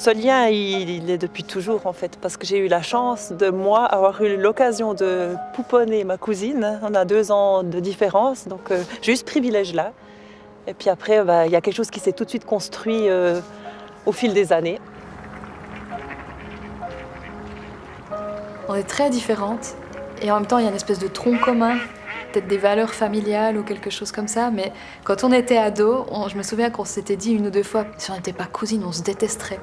Ce lien, il est depuis toujours en fait, parce que j'ai eu la chance de moi avoir eu l'occasion de pouponner ma cousine. On a 2 ans de différence, donc j'ai eu ce privilège-là. Et puis après, il y a quelque chose qui s'est tout de suite construit au fil des années. On est très différentes et en même temps il y a une espèce de tronc commun, peut-être des valeurs familiales ou quelque chose comme ça, mais quand on était ado, je me souviens qu'on s'était dit 1 ou 2 fois, si on n'était pas cousines, on se détesterait.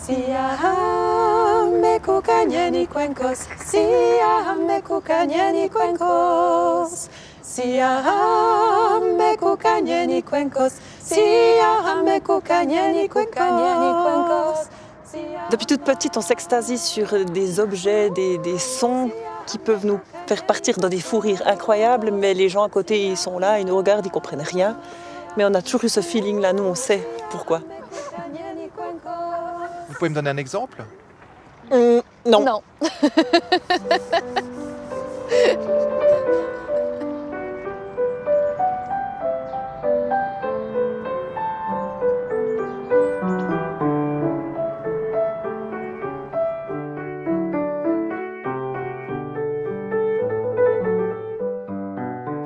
Siahame kukanyeni kwenkos, siahame kukanyeni kwenkos, siahame kukanyeni kwenkos, siahame kukanyeni kwenkos. Depuis toute petite, on s'extasie sur des objets, des sons qui peuvent nous faire partir dans des fous rires incroyables, mais les gens à côté, ils sont là, ils nous regardent, ils comprennent rien. Mais on a toujours eu ce feeling-là, nous, on sait pourquoi. Vous pouvez me donner un exemple? Non. Non.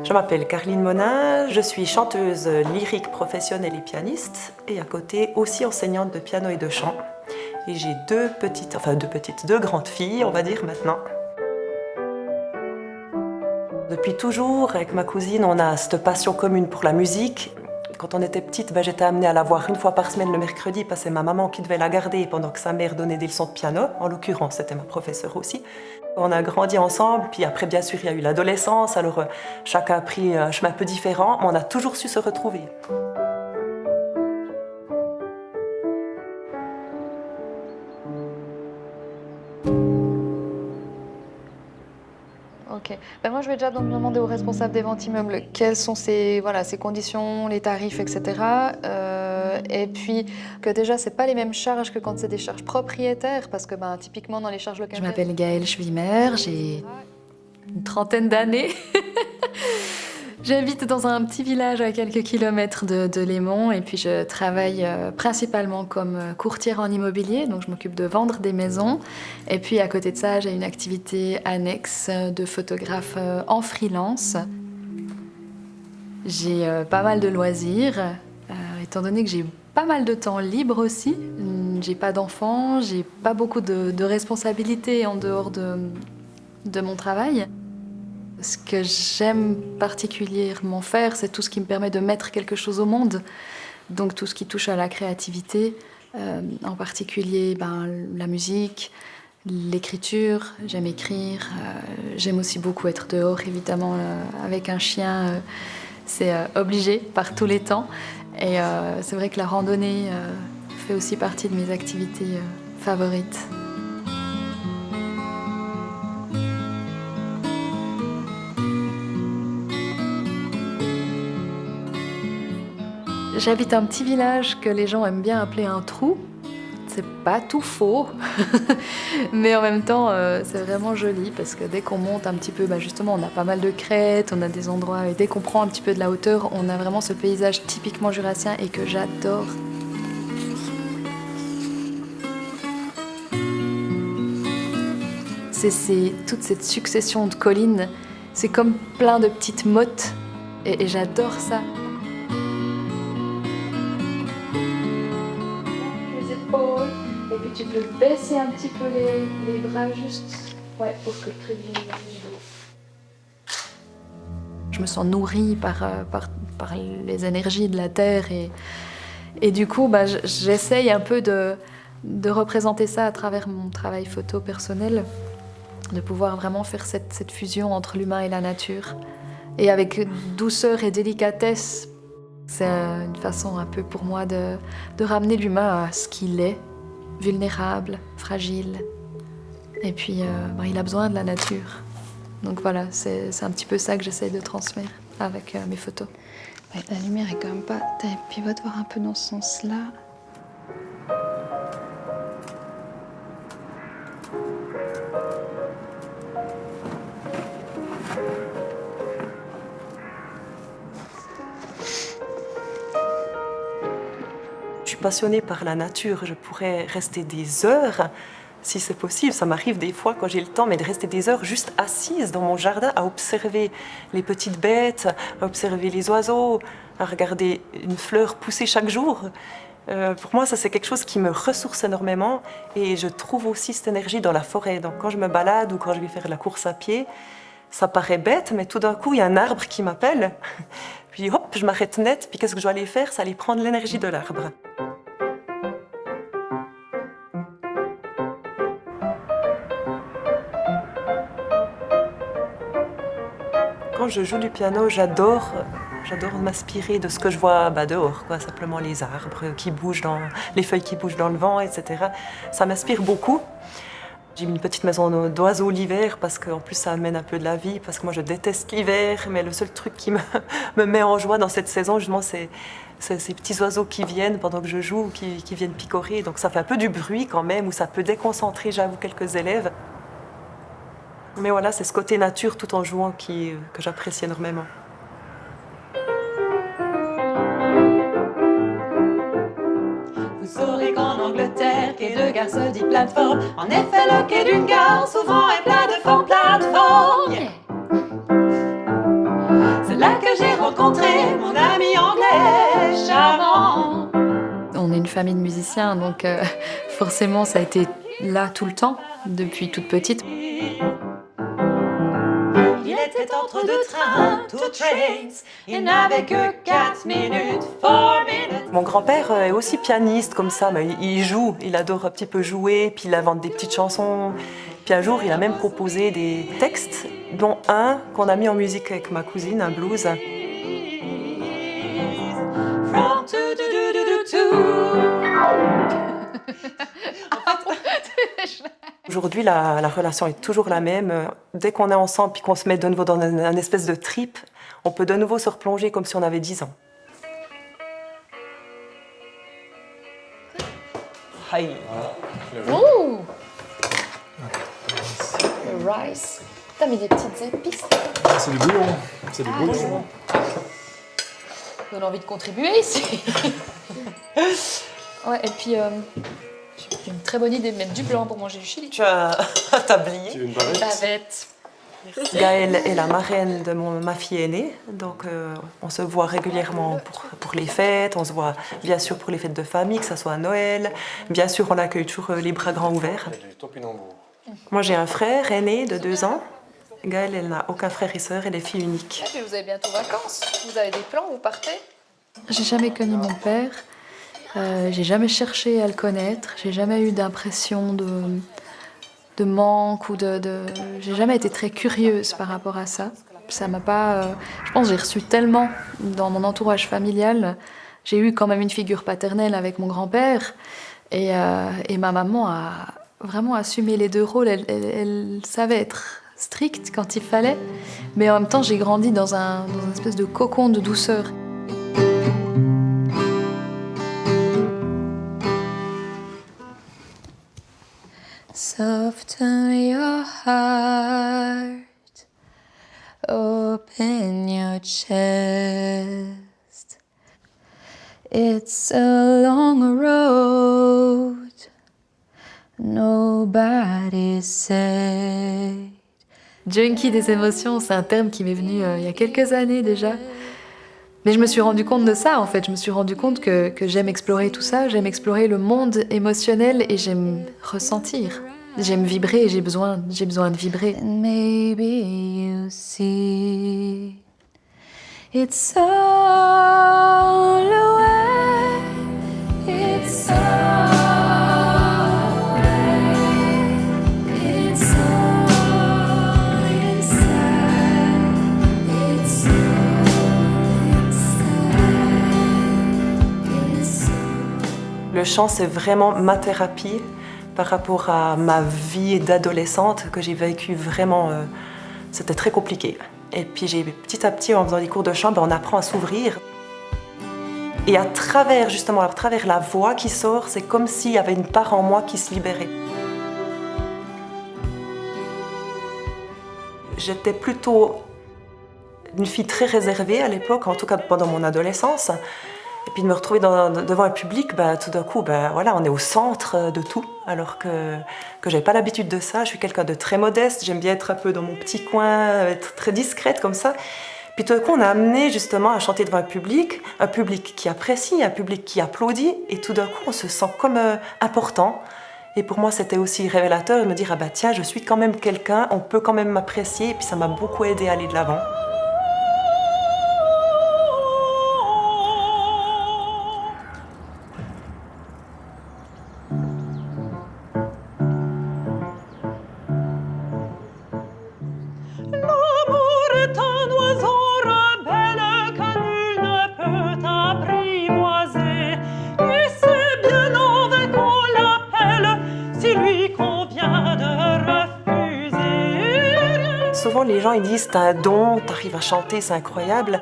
Je m'appelle Carline Monin, je suis chanteuse lyrique professionnelle et pianiste, et à côté aussi enseignante de piano et de chant. Et j'ai deux grandes filles, on va dire maintenant. Depuis toujours, avec ma cousine, on a cette passion commune pour la musique. Quand on était petite, j'étais amenée à la voir 1 fois par semaine le mercredi parce que c'est ma maman qui devait la garder pendant que sa mère donnait des leçons de piano. En l'occurrence, c'était ma professeure aussi. On a grandi ensemble, puis après, bien sûr, il y a eu l'adolescence, alors chacun a pris un chemin un peu différent, mais on a toujours su se retrouver. Ok. Ben moi, je vais déjà donc demander aux responsables des ventes immeubles quelles sont ces conditions, les tarifs, etc. Et puis que déjà, c'est pas les mêmes charges que quand c'est des charges propriétaires, parce que typiquement dans les charges locataires. Je m'appelle Gaëlle Schwimmer, j'ai une 30aine d'années. J'habite dans un petit village à quelques kilomètres de Lémont et puis je travaille principalement comme courtière en immobilier, donc je m'occupe de vendre des maisons. Et puis à côté de ça, j'ai une activité annexe de photographe en freelance. J'ai pas mal de loisirs, étant donné que j'ai pas mal de temps libre aussi. J'ai pas d'enfants, j'ai pas beaucoup de responsabilités en dehors de mon travail. Ce que j'aime particulièrement faire, c'est tout ce qui me permet de mettre quelque chose au monde. Donc tout ce qui touche à la créativité, en particulier la musique, l'écriture. J'aime écrire, j'aime aussi beaucoup être dehors, évidemment, avec un chien. C'est obligé par tous les temps. Et c'est vrai que la randonnée fait aussi partie de mes activités favorites. J'habite un petit village que les gens aiment bien appeler un trou. C'est pas tout faux, mais en même temps, c'est vraiment joli parce que dès qu'on monte un petit peu, justement, on a pas mal de crêtes, on a des endroits, et dès qu'on prend un petit peu de la hauteur, on a vraiment ce paysage typiquement jurassien et que j'adore. C'est toute cette succession de collines, c'est comme plein de petites mottes et j'adore ça. Et puis tu peux baisser un petit peu les bras juste pour que le trait du dos. Je me sens nourrie par les énergies de la terre et du coup j'essaye un peu de représenter ça à travers mon travail photo personnel, de pouvoir vraiment faire cette fusion entre l'humain et la nature. Et avec douceur et délicatesse, c'est une façon un peu pour moi de ramener l'humain à ce qu'il est. Vulnérable, fragile. Et puis, il a besoin de la nature. Donc voilà, c'est un petit peu ça que j'essaie de transmettre avec mes photos. Ouais, la lumière est quand même pas... Pivote voir un peu dans ce sens-là. suis passionnée par la nature. Je pourrais rester des heures, si c'est possible. Ça m'arrive des fois quand j'ai le temps, mais de rester des heures juste assise dans mon jardin à observer les petites bêtes, à observer les oiseaux, à regarder une fleur pousser chaque jour. Pour moi, ça c'est quelque chose qui me ressource énormément et je trouve aussi cette énergie dans la forêt. Donc quand je me balade ou quand je vais faire de la course à pied, ça paraît bête, mais tout d'un coup, il y a un arbre qui m'appelle. Puis hop, je m'arrête net, puis qu'est-ce que je dois aller faire? C'est aller prendre l'énergie de l'arbre. Quand je joue du piano, j'adore m'inspirer de ce que je vois dehors, quoi. Simplement les arbres qui bougent, les feuilles qui bougent dans le vent, etc. Ça m'inspire beaucoup. J'ai mis une petite maison d'oiseaux l'hiver parce qu'en plus ça amène un peu de la vie, parce que moi je déteste l'hiver, mais le seul truc qui me met en joie dans cette saison, justement, c'est ces petits oiseaux qui viennent pendant que je joue, qui viennent picorer. Donc ça fait un peu du bruit quand même, ou ça peut déconcentrer, j'avoue, quelques élèves. Mais voilà, c'est ce côté nature tout en jouant que j'apprécie énormément. Vous saurez qu'en Angleterre, quai de gare se dit plateforme. En effet, le quai d'une gare souvent est plein de formes plateformes. Yeah. C'est là que j'ai rencontré mon ami anglais charmant. On est une famille de musiciens, donc forcément ça a été là tout le temps, depuis toute petite. Il était entre deux trains, two trains. Il n'avait que 4 minutes, 4 minutes. Mon grand-père est aussi pianiste comme ça, mais il joue, il adore un petit peu jouer, puis il invente des petites chansons. Puis un jour, il a même composé des textes, dont un qu'on a mis en musique avec ma cousine, un blues. From to. Aujourd'hui, la relation est toujours la même. Dès qu'on est ensemble puis qu'on se met de nouveau dans un espèce de trip, on peut de nouveau se replonger comme si on avait 10 ans. Aïe. Ouh, le rice. T'as mis des petites épices. C'est du bouillon. C'est du bouillon. Ça donne envie de contribuer ici. Ouais, et puis j'ai une très bonne idée de mettre du blanc pour manger du chili. Tu as un tablier. Tu veux une bavette? Bavette. Gaëlle est la marraine de ma fille aînée, donc on se voit régulièrement pour les fêtes, on se voit bien sûr pour les fêtes de famille, que ce soit à Noël. Bien sûr, on accueille toujours les bras grands ouverts. Il y a du topinambour. Moi, j'ai un frère aîné de 2 ans. Gaëlle, elle n'a aucun frère et sœur, elle est fille unique. Et puis vous avez bientôt vacances. Vous avez des plans, vous partez? J'ai jamais connu mon père. J'ai jamais cherché à le connaître. J'ai jamais eu d'impression de manque ou J'ai jamais été très curieuse par rapport à ça. Ça m'a pas. Je pense que j'ai reçu tellement dans mon entourage familial. J'ai eu quand même une figure paternelle avec mon grand-père et ma maman a vraiment assumé les deux rôles. Elle savait être stricte quand il fallait, mais en même temps j'ai grandi dans une espèce de cocon de douceur. Soften your heart, open your chest. It's a long road, nobody said. Junkie des émotions, c'est un terme qui m'est venu il y a quelques années déjà. Mais je me suis rendu compte de ça, en fait. Je me suis rendu compte que j'aime explorer tout ça, j'aime explorer le monde émotionnel et j'aime ressentir. J'aime vibrer et j'ai besoin de vibrer. And maybe you see it's all away, it's all away, it's all inside, it's all inside, it's all. Le chant, c'est vraiment ma thérapie par rapport à ma vie d'adolescente que j'ai vécue vraiment. C'était très compliqué. Et puis petit à petit, en faisant des cours de chant, on apprend à s'ouvrir. Et à travers la voix qui sort, c'est comme s'il y avait une part en moi qui se libérait. J'étais plutôt une fille très réservée à l'époque, en tout cas pendant mon adolescence. Et puis de me retrouver devant un public, tout d'un coup, voilà, on est au centre de tout, alors que j'avais pas l'habitude de ça. Je suis quelqu'un de très modeste, j'aime bien être un peu dans mon petit coin, être très discrète comme ça. Puis tout d'un coup, on a amené justement à chanter devant un public qui apprécie, un public qui applaudit, et tout d'un coup, on se sent comme important. Et pour moi, c'était aussi révélateur de me dire, tiens, je suis quand même quelqu'un, on peut quand même m'apprécier, et puis ça m'a beaucoup aidé à aller de l'avant. L'amour est un oiseau rebelle que nul ne peut apprivoiser. Et c'est bien mauvais qu'on l'appelle s'il lui convient de refuser. Souvent, les gens ils disent, t'as un don, t'arrives à chanter, c'est incroyable.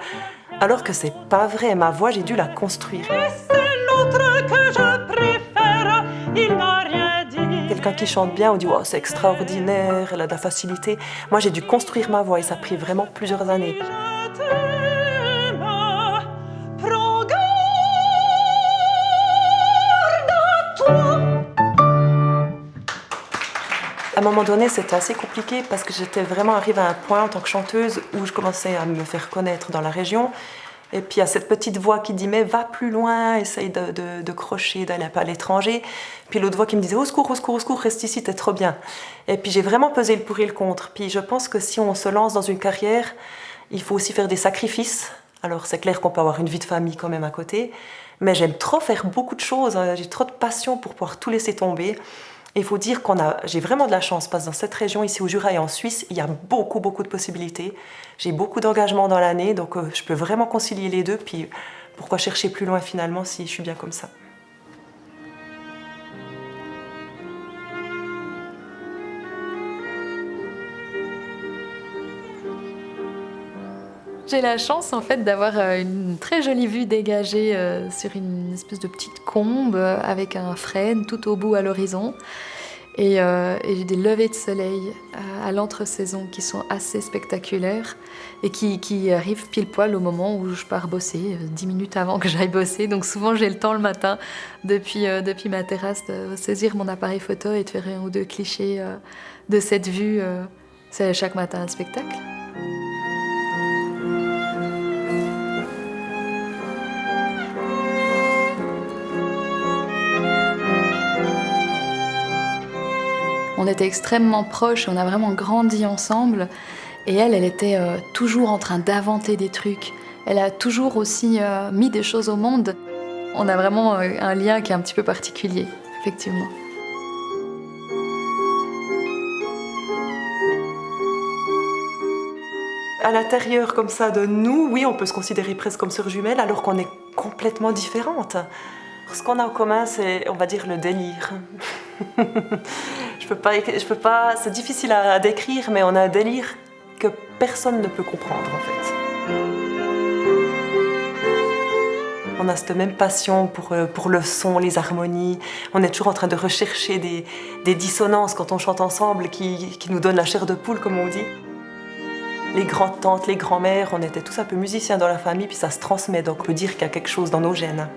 Alors que c'est pas vrai, ma voix, j'ai dû la construire. Et c'est l'autre que je préfère, il n'a rien dit. Quelqu'un qui chante bien, on dit oh, c'est extraordinaire, elle a de la facilité. Moi, j'ai dû construire ma voix et ça a pris vraiment plusieurs années. Je t'aime, prends garde à toi. À un moment donné, c'était assez compliqué parce que j'étais vraiment arrivée à un point en tant que chanteuse où je commençais à me faire connaître dans la région. Et puis il y a cette petite voix qui dit mais va plus loin, essaye de crocher, d'aller un peu à l'étranger. Puis l'autre voix qui me disait au secours, au secours, au secours, reste ici, t'es trop bien. Et puis j'ai vraiment pesé le pour et le contre. Puis je pense que si on se lance dans une carrière, il faut aussi faire des sacrifices. Alors c'est clair qu'on peut avoir une vie de famille quand même à côté, mais j'aime trop faire beaucoup de choses, j'ai trop de passion pour pouvoir tout laisser tomber. Il faut dire j'ai vraiment de la chance parce que dans cette région, ici au Jura et en Suisse, il y a beaucoup de possibilités. J'ai beaucoup d'engagement dans l'année, donc je peux vraiment concilier les deux. Puis pourquoi chercher plus loin finalement si je suis bien comme ça? J'ai la chance en fait d'avoir une très jolie vue dégagée sur une espèce de petite combe avec un frêne tout au bout à l'horizon. Et j'ai des levées de soleil à l'entre-saison qui sont assez spectaculaires et qui arrivent pile poil au moment où je pars bosser, 10 minutes avant que j'aille bosser. Donc souvent j'ai le temps le matin depuis ma terrasse de saisir mon appareil photo et de faire un ou deux clichés de cette vue. C'est chaque matin un spectacle. On était extrêmement proches, on a vraiment grandi ensemble. Et elle était toujours en train d'inventer des trucs. Elle a toujours aussi mis des choses au monde. On a vraiment un lien qui est un petit peu particulier, effectivement. À l'intérieur comme ça de nous, oui, on peut se considérer presque comme sœurs jumelles alors qu'on est complètement différentes. Ce qu'on a en commun, c'est, on va dire, le délire. Je peux pas, c'est difficile à décrire, mais on a un délire que personne ne peut comprendre, en fait. On a cette même passion pour le son, les harmonies. On est toujours en train de rechercher des dissonances quand on chante ensemble qui nous donnent la chair de poule, comme on dit. Les grandes-tantes, les grands-mères, on était tous un peu musiciens dans la famille, puis ça se transmet, donc on peut dire qu'il y a quelque chose dans nos gènes.